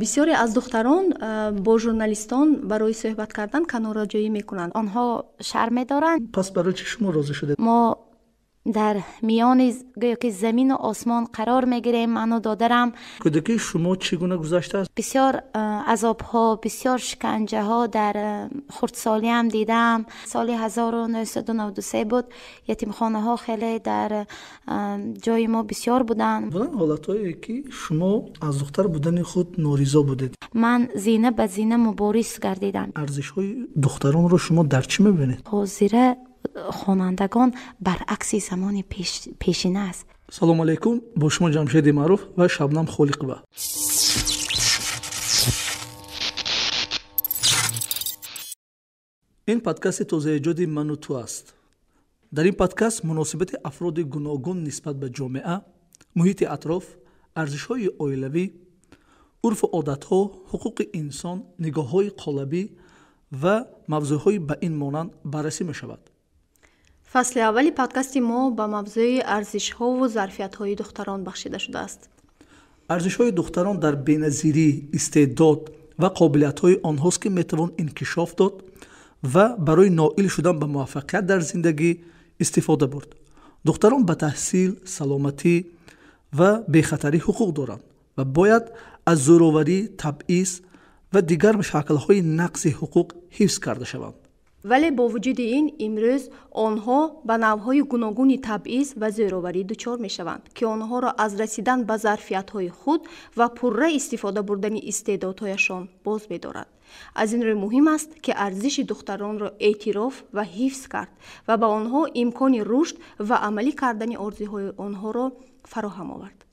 بسیاری از دختران با ژورنالیستان برای صحبت کردن کناره‌جویی میکنند. آنها شرم دارند. پس برای چی شما راضی شدید؟ ما در میان گویا که زمین و آسمان قرار میگیریم. من و دادرم. کودکی شما چگونه گذشته است؟ بسیار عذاب ها، بسیار شکنجه ها در خردسالی هم دیدم. سال 1993 بود. یتیمخانه ها خیلی در جای ما بسیار بودن. بودن حالت هایی که شما از دختر بودن خود ناریضا بودید. من زینه به زینه مبارز گردیدم. ارزش های دختران رو شما در چی میبینید؟ حاضر خوانندگان برعکس زمان پیشینه است. سلام علیکم، با شما جمشید معروف و شبنم خالق‌به. این پادکست تازه ایجاد من و تو است. در این پادکست مناسبت افراد گوناگون نسبت به جامعه، محیط اطراف، ارزش‌های عائلوی، عرف و عادت‌ها، حقوق انسان، نگاه‌های قالبی و موضوع‌های به این مانند بررسی می‌شود. فصل اولی پادکست ما با موضوع ارزش‌ها و ظرفیت‌های دختران بخشیده شده است. ارزش‌های دختران در بی‌نظیری، استعداد و قابلیت‌های آنهاست که می‌توان انکشاف داد و برای نائل شدن به موفقیت در زندگی استفاده برد. دختران به تحصیل، سلامتی و بی‌خطری حقوق دارند و باید از زورآوری، تبعیض و دیگر شکل‌های نقض حقوق حفظ کرده شوند. ولی با وجود این امروز آنها به نوع‌های گوناگون تبعیض و زورآوری دچار می‌شوند که آنها را از رسیدن به ظرفیت‌های خود و پرره استفاده بردن استعدادهایشان باز می‌دارد. از این رو مهم است که ارزش دختران را اعتراف و حفظ کرد و به آنها امکان رشد و عملی کردن آرزوهای آنها را فراهم آورد.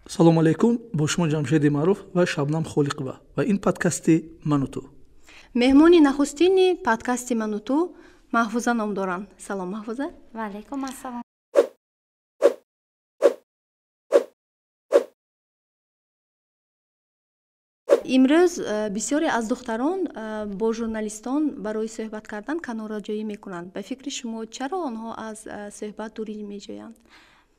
سلام علیکم، با شما جمشید معروف و شبنم خالق‌به و این پادکست من و تو. مهمانی نخستین پادکست من و تو محفوظه نام دارند. سلام محفوظه. و علیکم السلام. امروز بسیاری از دختران با ژورنالیستان برای صحبت کردن کناره‌جویی میکنند. به فکر شما چرا آنها از صحبت دوری میجویند؟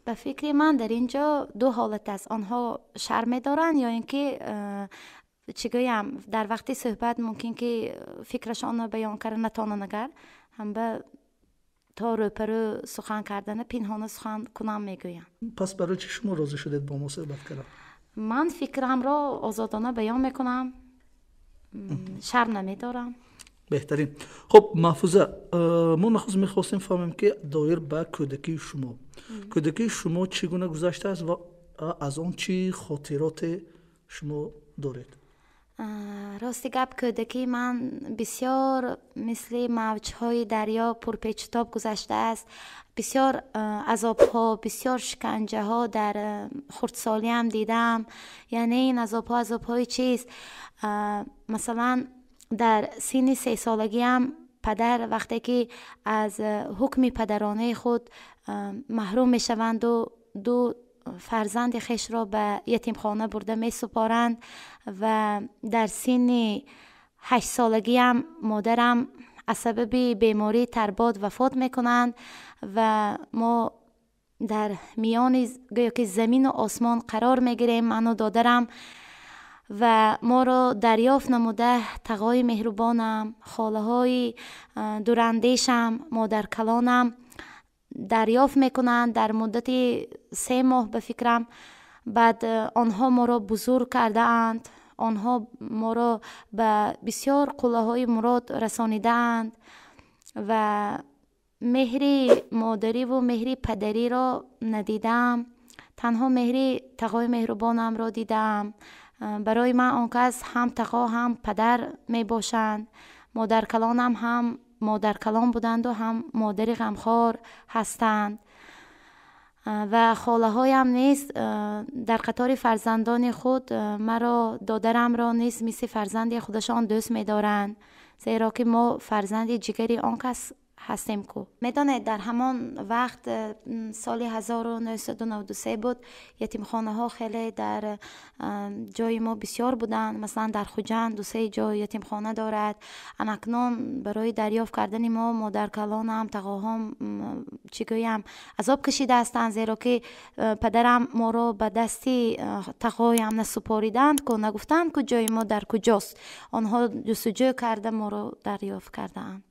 به فکر من در اینجا دو حالت است. آنها شرم دارند یا اینکه چی گویم در وقت صحبت ممکن که فکرشان را بیان کردن نتوانند نگر هم به تا روپرو سخن کردن پنهان سخن کنم میگویم. پس برای چی شما راضی شدید با ما صحبت کردن؟ من فکرم را آزادانه بیان میکنم، شرم نمیدارم. بهترین. خب محفوظه، ما نخست میخواستیم فهمیم که دایر به کودکی شما کودکی شما چگونه گذشته است و از آن چی خاطرات شما دارید؟ راستی گپ کودکی من بسیار مثل موجهای دریا پرپیچ تاب گذشته است. بسیار عذاب ها، بسیار شکنجه ها در خردسالی هم دیدم. یعنی این عذاب های چیست؟ مثلا در سن 3 سالگی هم پدر وقتی که از حکم پدرانه خود محروم می شوند و دو فرزند خیش را به یتیمخانه برده می سپارند و در سن 8 سالگی هم مادرم از سبب بیماری ترباد وفات می کنند و ما در میان گویا که زمین و آسمان قرار می گیریم، من و دادرم، و ما را دریافت نموده تقای مهربانم، خاله های دوراندیشم، مادر کلانم دریافت میکنند در مدت 3 ماه به فکرم. بعد آنها ما را بزرگ کرده اند، آنها ما را به بسیار قله های مراد رسانیده اند و مهری مادری و مهری پدری را ندیدم، تنها مهری تقای مهربانم را دیدم. برای من آن کس هم تقا هم پدر می باشند. مادر کلانم هم مادر کلان بودند و هم مادر غمخوار هستند و خاله هایم نیز در قطار فرزندان خود مرا دادرم را نیز مثل فرزند خودشان دوست می دارند، زیرا که ما فرزند جگری آن کس هستیم کو. میدانید در همان وقت سال 1993 بود، یتیمخانه ها خیلی در جای ما بسیار بودند. مثلا در خوجند 2-3 جای یتیمخانه دارد. اکنون برای دریافت کردن ما مادر کلان هم تقاهم چی گویم عذاب کشیده هستند، زیرا که پدرم ما را به دستی تقاهای هم نسپاریدند که نگفتند که جای ما در کجاست. آنها جستجو کرده ما را دریافت کردند،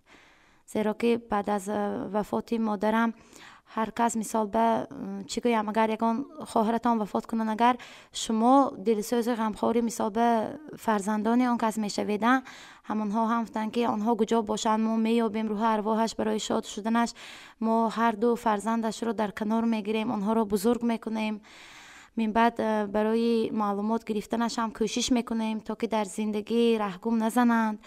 زیرا که بعد از وفات مادرم هر کس مثال به چی گویم اگر یگان خواهرتان وفات کنن، اگر شما دلسوز غمخواری مثال به فرزندان آن کس میشویدن، همونها هم گفتن که آنها کجا باشند، ما میابیم روح ارواحش برای شاد شدنش، ما هر دو فرزندش رو در کنار میگیریم، آنها رو بزرگ میکنیم، من بعد برای معلومات گرفتنش هم کوشش میکنیم تا که در زندگی رهگم نزنند،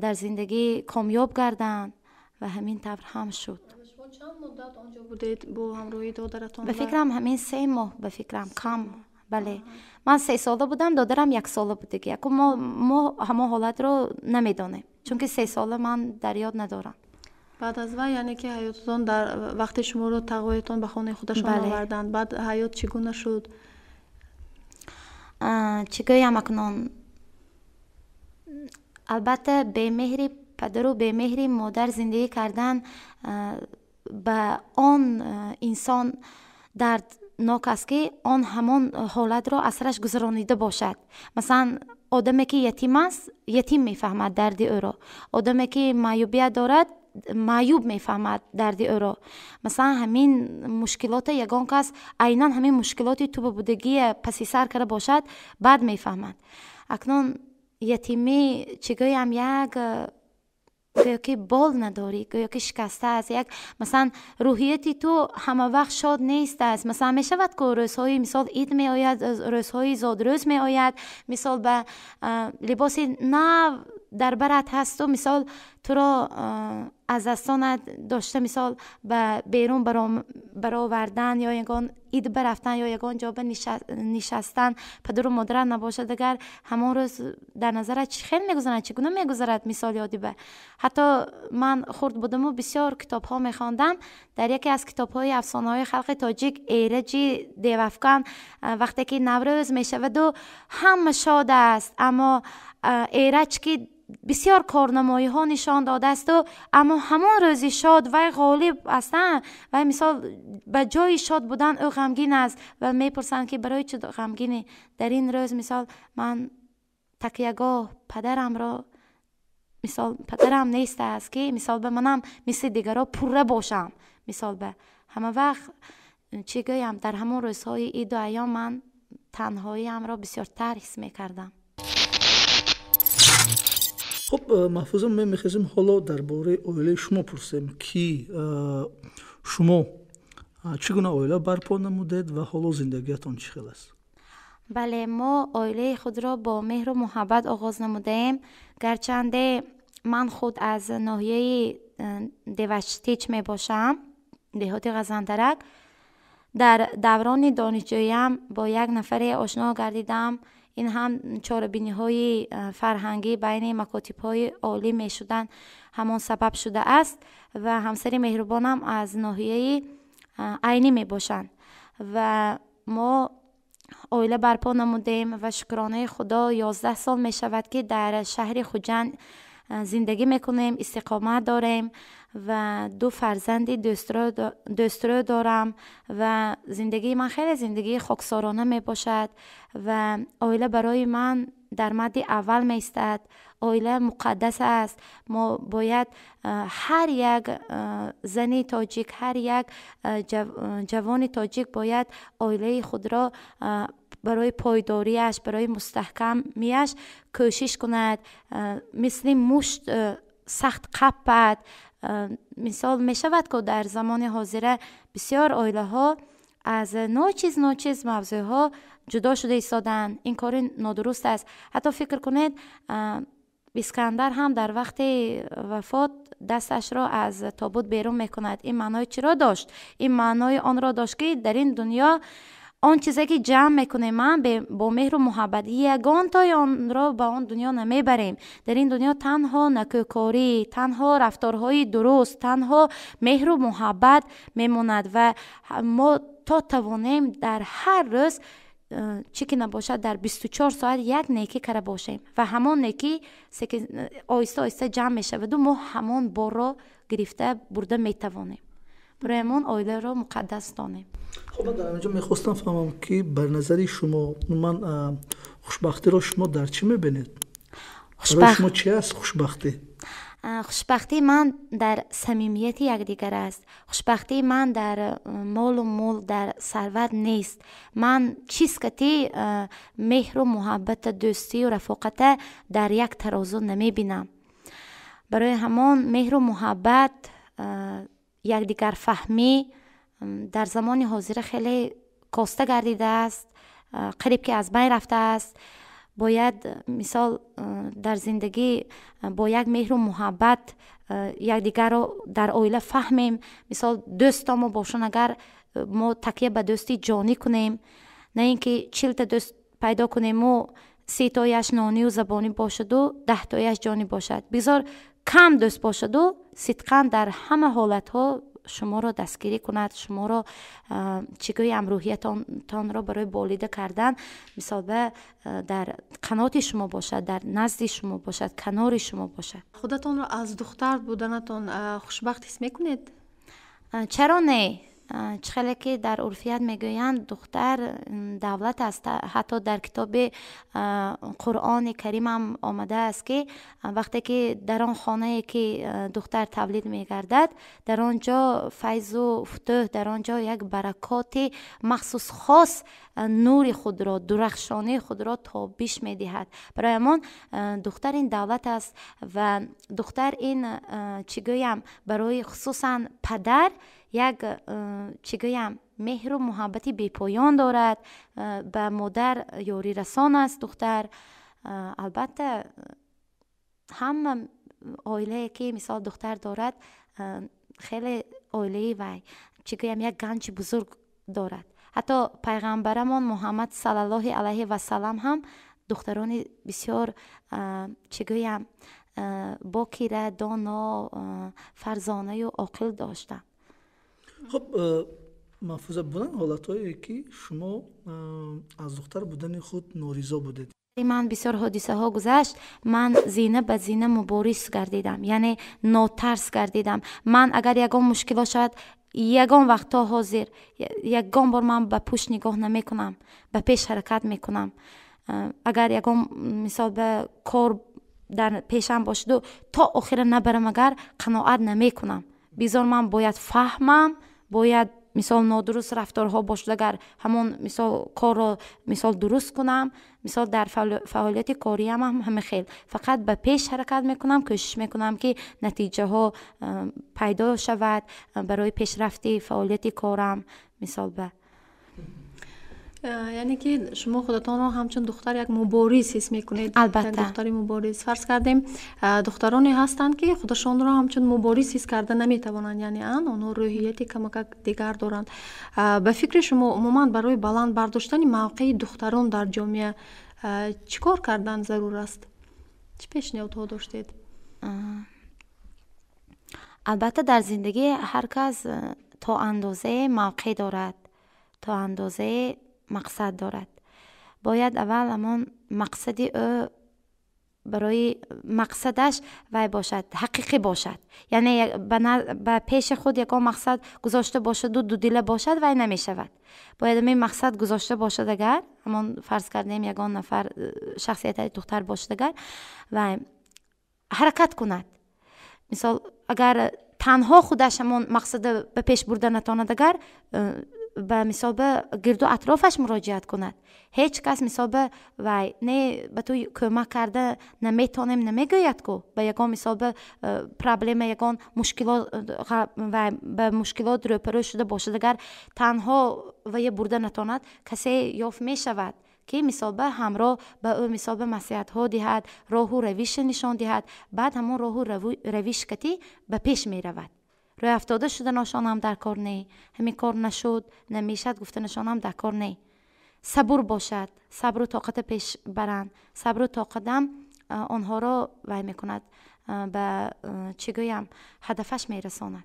در زندگی کامیاب گردند و همین طور هم شد. شما چند مدت آنجا بودید با همراهی دادرتان؟ به فکرم همین 3 ماه، به فکرم کم. بله من 3 ساله بودم، دادرم 1 ساله بود دیگه. ما همه حالت رو نمیدانیم چون که 3 ساله من در یاد ندارم. بعد از و یعنی که حیاتتون در وقت شما رو تقویتون به خانه خودشان آوردند، بعد حیات چگونه شد؟ چی گویم اکنون البته به مهری پدر و به مهری مادر زندگی کردن به آن انسان دردناک است که آن همان حالت را از سرش گذرانیده باشد. مثلا آدمی که یتیم است یتیم میفهمد درد او را، آدمی که معیوبیت دارد معیوب میفهمد درد او را. مثلا همین مشکلات یگان کس عیناً همین مشکلاتی تو به بودگی پسی سر کرده باشد بعد میفهمد. اکنون یتیمی چی گویم یک گویا که بال نداری، گویا که شکسته است، یک مثلا روحیتی تو همه وقت شاد نیست است. مثلا می شود که روزهای مثال عید می آید، روزهای زادروز می آید، مثال به لباسی نه در برت هست و مثال تو را از دستانت داشته مثال به بیرون برآوردن یا یگان عید برفتن یا یگان جا به نشستن پدر و مادر نباشد، اگر همان روز در نظرت چی خیلی میگذرد، چگونه میگذرد مثال یادی به. حتی من خرد بودم و بسیار کتاب ها میخواندم. در یکی از کتاب های افسانه های خلق تاجیک ایرجی دیوافکن وقتی که نوروز میشود و همه شاد است، اما ایرج که بسیار کارنمایی ها نشان داده است و اما همان روزی شاد و غالب هستند و مثال به جای شاد بودن او غمگین است و میپرسند که برای چه غمگینی؟ در این روز مثال من تکیهگاه پدرم را مثال پدرم نیست است که مثال به منم مثل دیگرها پره باشم. مثال به همه وقت چی گویم در همون روزهای عید و ایام من تنهاییم را بسیار ترس میکردم. خب محفوظم من میخواستم حالا درباره اویله شما پرسیم که شما چگونه اویله برپا نمودید و حالا زندگیتان چی خیلی است؟ بله ما اویله خود را با مهر و محبت آغاز نمودیم، گرچنده من خود از ناحیه دیوشتیچ می باشم، دهات غزنترک. در دوران دانشجوییم با یک نفر آشنا گردیدم. این هم چاره‌بینی های فرهنگی بین مکاتب های عالی می شدن همان سبب شده است و همسری مهربانم از ناحیه عینی می باشند و ما اویله برپا نمودیم و شکرانه خدا 11 سال می شود که در شهر خوجند زندگی میکنیم، استقامت داریم و 2 فرزند دوسترو دارم و زندگی من خیلی زندگی خاکسارانه می باشد و اویله برای من در مد اول می استد. اویله مقدس است. ما باید هر یک زنی تاجیک، هر یک جوان تاجیک باید اویله خود را برای پایداریش، برای مستحکمیش کوشش کند. مثل مشت سخت قپد. مثال می شود که در زمان حاضره بسیار اویله ها از ناچیز موضوع ها جدا شده ایستادن. این کار نادرست است. حتی فکر کنید اسکندر هم در وقت وفات دستش را از تابوت بیرون میکند. این معنای چی را داشت؟ این معنای آن را داشت که در این دنیا آن چیزی که جمع میکنه من با مهر و محبت یگان تا آن را به آن دنیا نمیبریم. در این دنیا تنها نکوکاری، تنها رفتارهای درست، تنها مهر و محبت میموند و ما تا توانیم در هر روز چی که نباشد در 24 ساعت یک نیکی کرده باشیم و همون نیکی آیسته آیسته جمع میشه و ما همون بار را گرفته برده میتوانیم. برای من آیله را مقدس دانیم. خب من در اینجا میخواستم فهمم که بر نظر شما من خوشبختی را شما در چی میبینید؟ برای شما چی است خوشبختی؟ خوشبختی من در صمیمیت یکدیگر است. خوشبختی من در مال و مول، در ثروت نیست. من چیز که مهر و محبت، دوستی و رفاقت در یک ترازو نمیبینم. برای همان مهر و محبت، یکدیگر فهمی در زمان حاضر خیلی کاسته گردیده است، قریب که از بین رفته است. باید مثال در زندگی با یک مهر و محبت یکدیگر رو در عائله فهمیم. مثال دوستامو باشون اگر ما تکیه به دوستی جانی کنیم، نه اینکه 40 تا دوست پیدا کنیم و 30 تایش نانی و زبانی باشد و 10 تایش جانی باشد. بذار کم دوست باشد و صدقاً در همه حالتها شما را دستگیری کند، شما را چگوی امروحیتان را برای بالیده کردن مثال به در قنات شما باشد، در نزد شما باشد، کنار شما باشد. خودتان را از دختر بودنتان خوشبخت حس میکنید؟ چرا نه؟ چخیلی که در عرفیت میگویند دختر دولت است. حتی در کتاب قرآن کریم هم آمده است که وقتی که در آن خانه که دختر تولید میگردد در آنجا فیض و فتوح، در آنجا یک برکات مخصوص خاص نور خود را، درخشانی خود را تابش میدهد. برای من دختر این دولت است و دختر این چی گویم برای خصوصا پدر یک چی گویم مهر و محبتی بی پایان دارد. به مادر یاری رسان است دختر. البته هم عائله که مثال دختر دارد خیلی عائله و چی گویم یک گنج بزرگ دارد. حتی پیغمبرمان محمد صلی الله علیه و سلم هم دختران بسیار چی گویم باکیره، دانا، فرزانه و عاقل داشتند. خب محفوظه بودن حالتایی که شما از دختر بودن خود ناریضا بودید. من بسیار حادثه ها گذشت. من زینه به زینه مبارز گردیدم، یعنی ناترس گردیدم. من اگر یگان مشکل شد یگان وقتا حاضر، یگان بار من به پشت نگاه نمی کنم، به پیش حرکت می کنم. اگر یگان مثال به کار در پیشم باشد و تا آخر نبرم اگر قناعت نمی کنم. بیزار من باید فهمم، باید مثال نادرست رفتارها باشد اگر همون مثال کار رو مثال درست کنم. مثال در فعالیت کاری هم همه خیل فقط به پیش حرکت میکنم، کوشش میکنم که نتیجه ها پیدا شود برای پیشرفتی فعالیت کارم. مثال به یعنی که شما خودتان رو همچون دختر یک مبارز حس میکنید؟ البته دختری مبارز. فرض کردیم دخترانی هستند که خودشان رو همچون مبارز حس کرده نمیتوانند، یعنی آنها روحیتی کمک دیگر دارند. به فکر شما عموما برای بلند برداشتن موقع دختران در جامعه چیکار کردن ضرور است؟ چه پیشنهادها داشتید؟ البته در زندگی هر کس تا اندازه موقع دارد، تا اندازه مقصد دارد. باید اول همون مقصدی او برای مقصدش وای باشد، حقیقی باشد. یعنی به پیش خود یکان مقصد گذاشته باشد و دو دل باشد وای نمی شود. باید این مقصد گذاشته باشد. اگر همون فرض کردیم یکان نفر شخصیت دختر باشد اگر و حرکت کند. مثال اگر تنها خودش همون مقصد به پیش برده نتواند اگر به مثال به گرد و اطرافش مراجعت کند. هیچ کس مثال به وای نه به تو کمک کرده نمیتونم نمیگوید که به یگان مثال به پرابلم یگان مشکلات و به مشکلات روبرو شده باشد اگر تنها و یه برده نتواند کسی یافت می شود که مثال به همراه به او مثال به نصیحت ها دهد، راه و روش نشان دهد. بعد همون راه و روش کتی به پیش می رود. روی افتاده شده نشان هم در کار نه، همین کار نشد نمیشد گفته نشان هم در کار نه. صبور باشد، صبر و طاقت پیش برند. صبر و طاقتم آنها را وای میکند به چی گویم هدفش میرساند.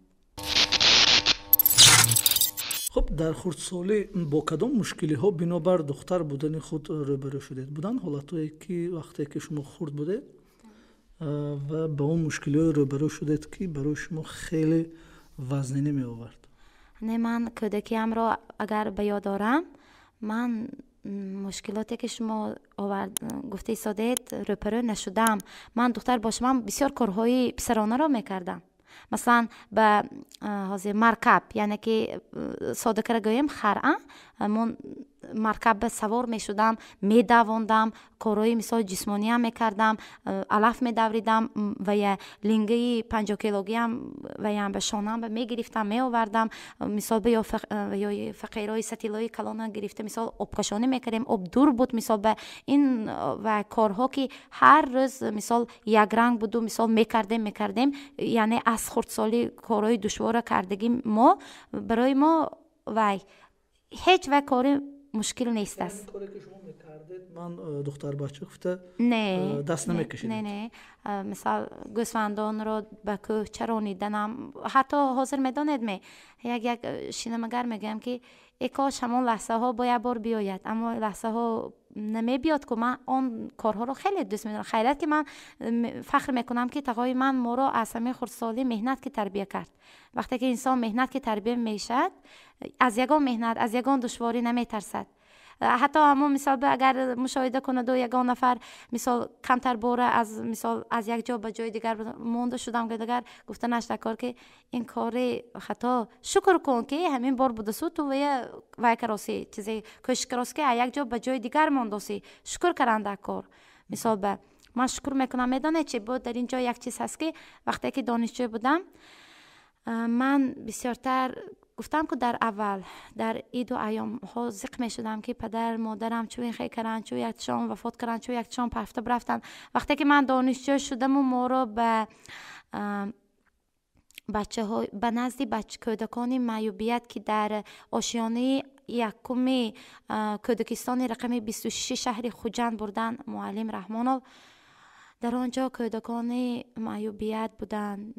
خب در خردسالی با کدام مشکلی ها بنابر دختر بودن خود روبرو شدید؟ بودن حالتایی که وقتی که شما خرد بودید و با اون مشکلی ها روبرو شدید که برای شما خیلی وزنی می آورد؟ نه، من کودکیم را اگر به یاد دارم، من مشکلاتی که شما گفته ایستادید روبرو نشدم. من دختر باشم، من بسیار کارهای پسرانه را میکردم. مثلا به مرکب، یعنی که ساده کرده گویم خرعه، من مرکب سوار می شدم، می دواندم، کارهای مثال جسمانی هم می کردم، علف می دوریدم و یا لنگه 50 کیلوگی هم و یا به شانم می گرفتم، می آوردم. مثال به یا فقیرهای ستیلای کلان گرفته مثال آبکشانی می کردیم، آب دور بود. مثال به این و کارها که هر روز مثال یک رنگ بود و مثال می کردیم، یعنی از خردسالی کارهای دشوار کردگی ما برای ما و هیچ و کاری مشکل نیست است. کاری که شما میکردید من دختر بچه گفته نه دست نمیکشید؟ نه مثلا گوسفندان رو به کوه چرانیدنم حتی حاضر میدانید یک شینمگر میگم که ای کاش همون لحظه ها باید بار بیاید، اما لحظه ها نمی بیاد که من آن کارها رو خیلی دوست میدارم. خیلیت که من فخر میکنم که تقای من ما رو از همه خردسالی مهنت که تربیت کرد. وقتی که انسان مهنت که تربیت میشد، از یگان مهنت، از یگان دشواری نمیترسد. حتی همون مثال اگر مشاهده کنه دو یگان نفر مثال کمتر باره از مثال از یک جا به جای دیگر مونده شدم که دیگر گفته نشد کار که این کاری خطا شکر کن که همین بار بوده سو تو وای کراسی چیزی کش کراس که یک جا به جای دیگر موندوسی شکر کردن کار. مثال به من شکر میکنم. میدانه چی بود در اینجا یک چیز هست که وقتی که دانشجو بودم من بسیارتر گفتم که در اول در عید و ایام ها ذکر می شدم که پدر مادرم چون خیلی کردن، چون یکشان وفات کردن، چون یکشان پفته برفتن. وقتی که من دانشجو شدم و ما رو به بچه ها به نزد بچه کودکان معیوبیت که در آشیانه یکم کودکستان رقم 26 شهر خوجند بردن، معلم رحمانov در آنجا کودکان معیوبیت بودن.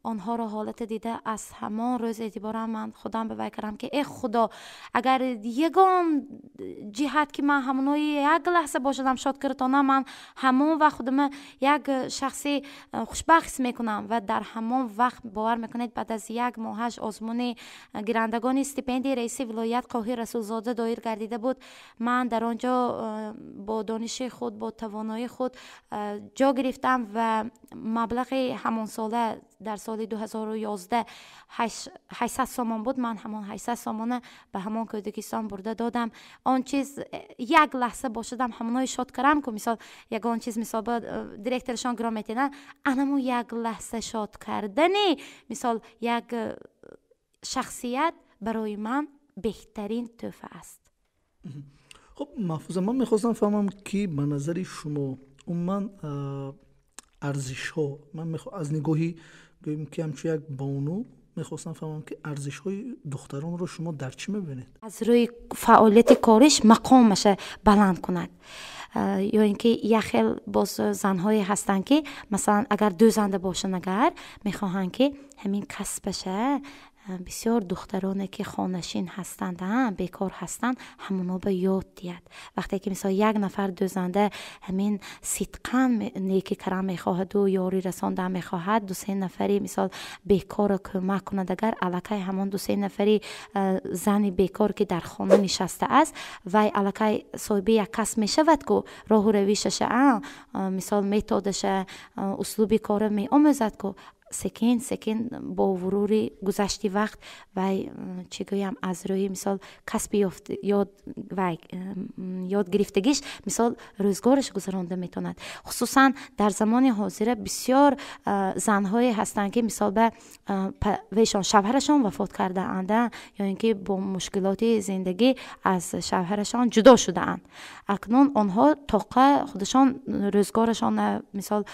آنها را حالت دیده از همان روز اعتبارا من خودم به وی کردم که ای خدا اگر یگان جهت که من همونای یک لحظه باشدم شاد کردانه، من همون وقت خودم یک شخصی خوشبخت میکنم. و در همون وقت باور میکنید بعد از یک ماهش آزمون گیرندگان استیپندی رئیس ولایت قاهی رسولزاده دایر گردیده بود. من در آنجا با دانش خود با توانایی خود جا گرفتم و مبلغ همون ساله در سال 2011 800 سامان بود. من همون 800 سامان به همون کودکستان برده دادم. آن چیز یک لحظه باشدم همونای شاد کردم که مثال یگان چیز مثال با دیرکترشان گرام میتینن انمو یک لحظه شاد کردنی مثال یک شخصیت برای من بهترین تحفه است. خب محفوظه، من میخواستم فهمم که به نظر شما من ارزش ها، من از نگاهی گویم که همچون یک بانو میخواستم فهمم که ارزش های دختران رو شما در چی میبینید؟ از روی فعالیت کارش مقامش بلند کند. یا اینکه یک خیل باز زنهایی هستن که مثلا اگر دوزنده باشن اگر میخواهن که همین کسبشه. بسیار دخترانی که خانشین هستند بیکار هستند همونا به یاد دید. وقتی که مثلا یک نفر دوزنده همین صدقاً نیکی کردن میخواهد و یاری رساندن میخواهد، دو سه نفری مثلا بیکار کمک کند اگر الکی همون دو سه نفری زنی بیکار که در خانه نشسته است و الکی صاحب یک کس میشود که راه و رویشش مثلا میتادش اسلوبی کار می آموزد که سکین با وروری گذشتی وقت و چی گویم از روی مثال کسب یاد گرفتگیش مثال روزگارش گذرانده میتوند. خصوصا در زمان حاضر بسیار زنهایی هستند که مثال به ویشان شوهرشان وفات کرده اند یا اینکه با مشکلات زندگی از شوهرشان جدا شده اند. اکنون آنها طاقه خودشان روزگارشان مثال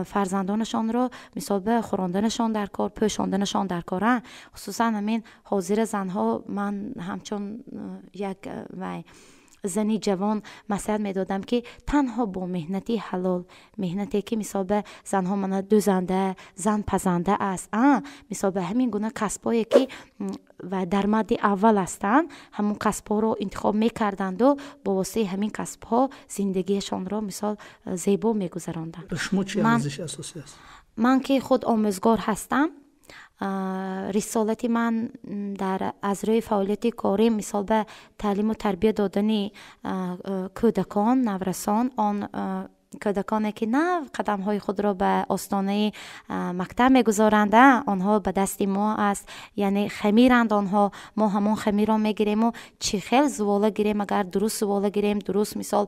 فرزندانشان رو مثال به خوراندنشان در کار، پوشاندنشان در کارن. خصوصا همین حاضر زنها من همچون یک زنی جوان مسئله میدادم که تنها با مهنتی حلال، مهنتی که مثال به زنها من دوزنده، زن پزنده است، مثال به همین گونه کسبایی که و درآمد اول هستند، همون کسب‌ها رو انتخاب می‌کردند و با واسطه همین کسب‌ها زندگیشان را مثال زیبا می‌گذراندند. شما چی ارزش اساسی است؟ من که خود آموزگار هستم، رسالت من از روی فعالیت کاری مثال به تعلیم و تربیت دادن کودکان، نورسان، آن کودکانی که نه قدم های خود را به آستانه مکتب میگذارند، آنها به دست ما است، یعنی خمیرند آنها، ما همون خمیر را میگیریم و چی خیل زواله گیریم، اگر درست زواله گیریم، درست مثال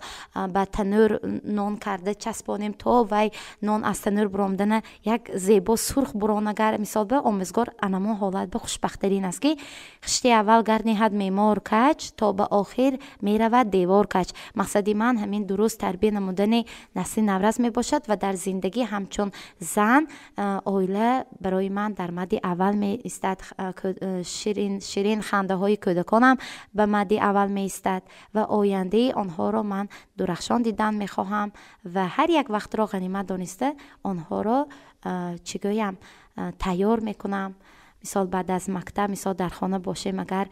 به تنور نان کرده چسبانیم تا وی نان از تنور برآمدن یک زیبا سرخ بران، اگر مثال به آموزگار انما حالت به خوشبخترین است که خشتی اول گرنهد میمار کچ تا به آخر میرود دیوار کچ. مقصدی من همین درست تربیت نمودن نسل نورس می باشد و در زندگی همچون زن اویله برای من در مد اول می استد، شیرین خنده های کودکانم به مد اول می استد و آینده آنها را من درخشان دیدن می خواهم و هر یک وقت را غنیمت دانسته آنها را چی گویم تیار می کنم. مثال بعد از مکتب مثال در خانه باشیم، اگر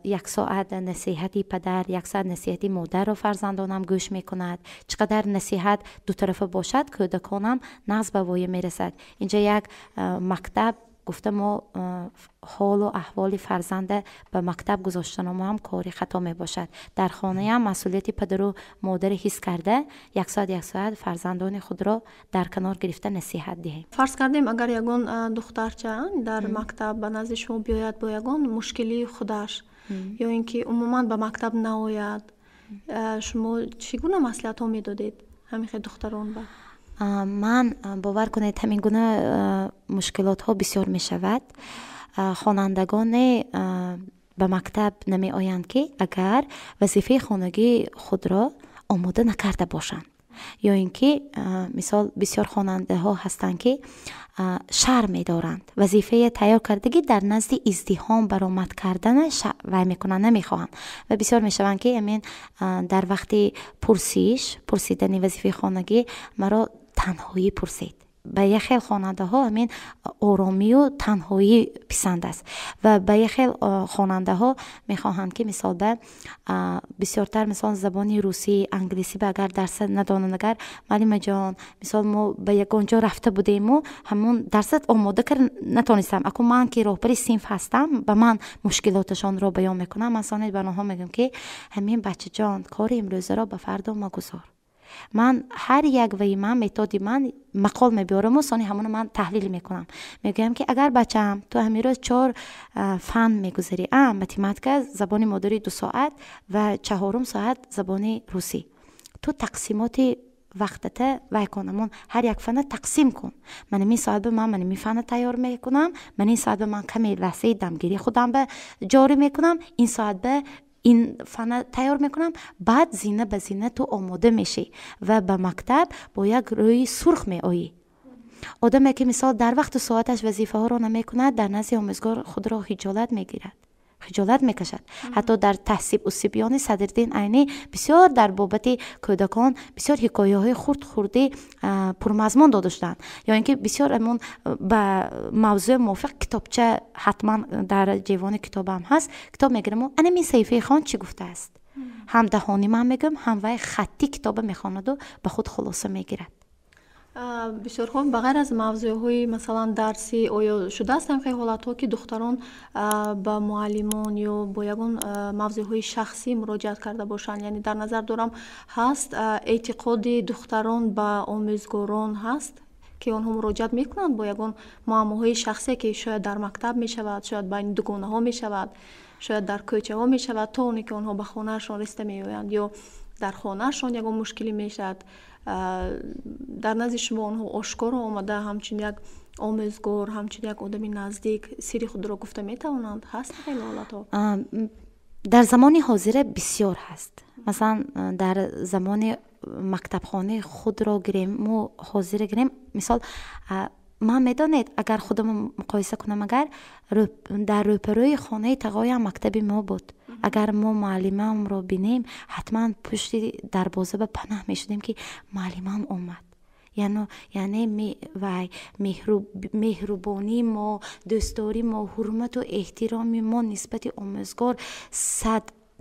1 ساعت نصیحتی پدر، 1 ساعت نصیحتی مادر را فرزندانم گوش میکند، چقدر نصیحت دو طرفه باشد کودکانم نغز به وایه میرسد. اینجا یک مکتب گفته ما حال و احوال فرزند به مکتب گذاشتن ما هم کاری خطا می باشد. در خانه هم مسئولیت پدر و مادر حس کرده 1 ساعت فرزندان خود را در کنار گرفته نصیحت دهیم. فرض کردیم اگر یگان دخترچه در مکتب به نزد شما بیاید با یگان مشکلی خودش یا اینکه عموما به مکتب نآید، شما چگونه مصلحت ها میدادید همین دختران با؟ من باور کنید همین گونه مشکلات ها بسیار می شود. خوانندگان به مکتب نمی آیند که اگر وظیفه خانگی خود را آماده نکرده باشند، یا اینکه مثال بسیار خواننده ها هستند که شرم می دارند، وظیفه تیار کردگی در نزد ازدحام برآمد کردن وای میکنند، نمیخواهند و بسیار میشوند که امین در وقت پرسیدن وظیفه خانگی مرا تنهایی پرسید. به یک خیل خواننده ها همین آرامی و تنهایی پسند است و به یک خیل خواننده ها میخواهند که مثال به بسیارتر مثال زبانی روسی، انگلیسی به اگر درس ندانند، اگر معلم جان مثال ما به یک اونجا رفته بودیم و همون درس آماده کرد نتونستم، اما من که راهبر صنف هستم به من مشکلاتشان را بیان میکنم، مثلا به آنها میگم که همین بچه جان کار امروز را به فردا مگذار. من هر یک وی من متدی من مقال میبیارم و ثانی همون من تحلیل میکنم، میگم که اگر بچم تو همین روز 4 فن میگذاری، متماتیک زبان مادری 2 ساعت و 4 ساعت زبان روسی، تو تقسیمات وقتت وای کنم، هر یک فن تقسیم کن. من این ساعت به من این فن تیار میکنم، من این ساعت به من کمی لحظه دمگیری خودم به جاری میکنم، این ساعت به این فن تیار میکنم، بعد زینه به زینه تو آماده میشی و به مکتب با یک روی سرخ می آیی. آدمی که مثال در وقت ساعتش وظیفه ها رو نمیکند در نزد آموزگار خود را خجالت میگیرد، خجالت میکشد. حتی در تحصیب و سبیان صدرالدین عینی بسیار در بابت کودکان بسیار حکایه های خورده پرمضمون داشتند، یا اینکه بسیار امون به موضوع موافق کتابچه حتما در جیوان کتابم هست، کتاب میگیرم و این صحیفه خان چی گفته است، هم دهانی من میگم هم وای خطی کتاب میخواند و به خود خلاصه میگیرد. بسیار خوب. بغیر از موضوعهای مثلا درسی آیا شده است همین حالت‌ها که دختران با معلمان یا با یگان موضوعهای شخصی مراجعت کرده باشند؟ یعنی در نظر دارم هست اعتقاد دختران با آموزگاران هست که آنها مراجعت میکنند با یگان معماهای شخصی که شاید در مکتب میشود، شاید بین دکانه ها میشود، شاید در کوچه ها میشود، تا اونی که آنها به خانهشان رسیده میآیند یا در خانهشان یگان مشکلی میشد، در نزد شما آنها آشکار آمده همچنین یک آموزگار، همچنین یک آدمی نزدیک سری خود را گفته میتوانند؟ هست خیلی حالتها؟ در زمان حاضر بسیار هست. مثلا در زمان مکتب خانه خود را گریم و حاضر گریم، مثال من میدانید اگر خودم مقایسه کنم، اگر در روبروی خانه تقای هم مکتب ما بود، اگر ما معلمم رو بینیم حتما پشت دروازه به پناه میشدیم که معلمم اومد. یعنی مهربانی ما، دوستداری ما، حرمت و احترام ما نسبت آموزگار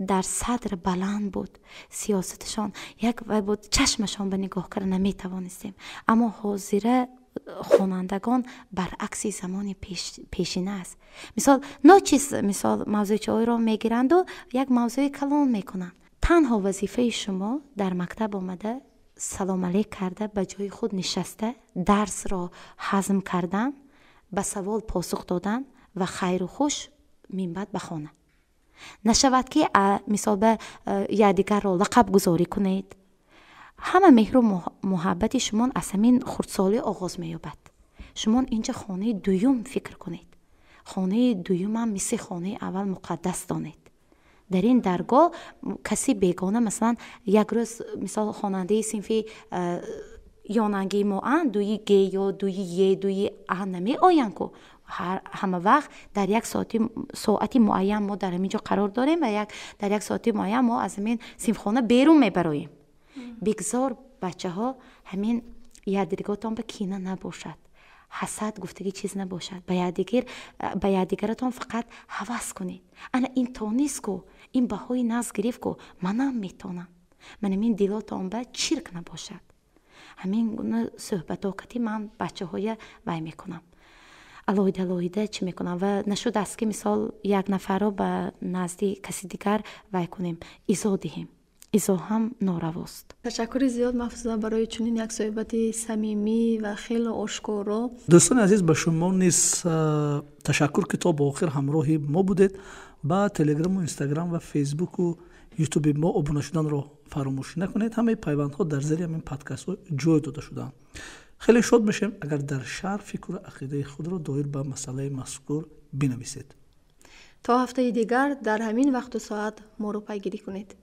در صدر بلند بود. سیاستشان یک وای بود، چشمشان به نگاه کردن نمیتوانستیم. اما حاضر خوانندگان برعکس زمان پیشینه است. مثال موضوع چای را میگیرند و یک موضوع کلان میکنند. تنها وظیفه شما در مکتب آمده، سلام علیک کرده، به جای خود نشسته، درس را هضم کردن، به سوال پاسخ دادن و خیر و خوش منبعد به خانه. نشود که مثال به یادیگر را لقب گذاری کنید. همه مهر و محبت شما از همین خردسالی آغاز می‌یابد. شما اینجا خانه دوم فکر کنید. خانه دوم هم مثل خانه اول مقدس دانید. در این درگاه کسی بیگانه، مثلا یک روز مثال خواننده صنفی یاننگی ما ان دوی گی یا دوی ی دوی ا نمی آیند که همه وقت در یک ساعتی معین ما در اینجا قرار داریم و در یک ساعتی معین ما از همین صنفخانه بیرون میبراییم. بگذار بچه ها همین یادگیرتان به کینه نباشد، حسد گفتگی چیز نباشد. به یادگیرتان فقط هوس کنید. انا این تونیست کو، این بهای ناز گرفت کو، منم میتونم. من همین دلاتان به چیرک نباشد. همین گونه صحبت ها کتی من بچه های وای میکنم. الایده چی میکنم و نشد است که مثال یک نفر رو به نزدی کسی دیگر وای کنیم، ایزا دهیم. ایزا هم نارواست. تشکر زیاد محفوظه برای چنین یک صحبت صمیمی و خیلی آشکارا. دوستان عزیز، به شما نیز تشکر که تا با آخر همراهی ما بودید. با تلگرام و اینستاگرام و فیسبوک و یوتیوب ما ابونه شدن رو فراموش نکنید. همه پیوندها در زیر همین پادکست ها جای داده شدن. خیلی شاد میشیم اگر در شهر فکر و عقیده خود را دایر به مسئله مذکور بنویسید. تا هفته دیگر در همین وقت و ساعت ما رو پیگیری کنید.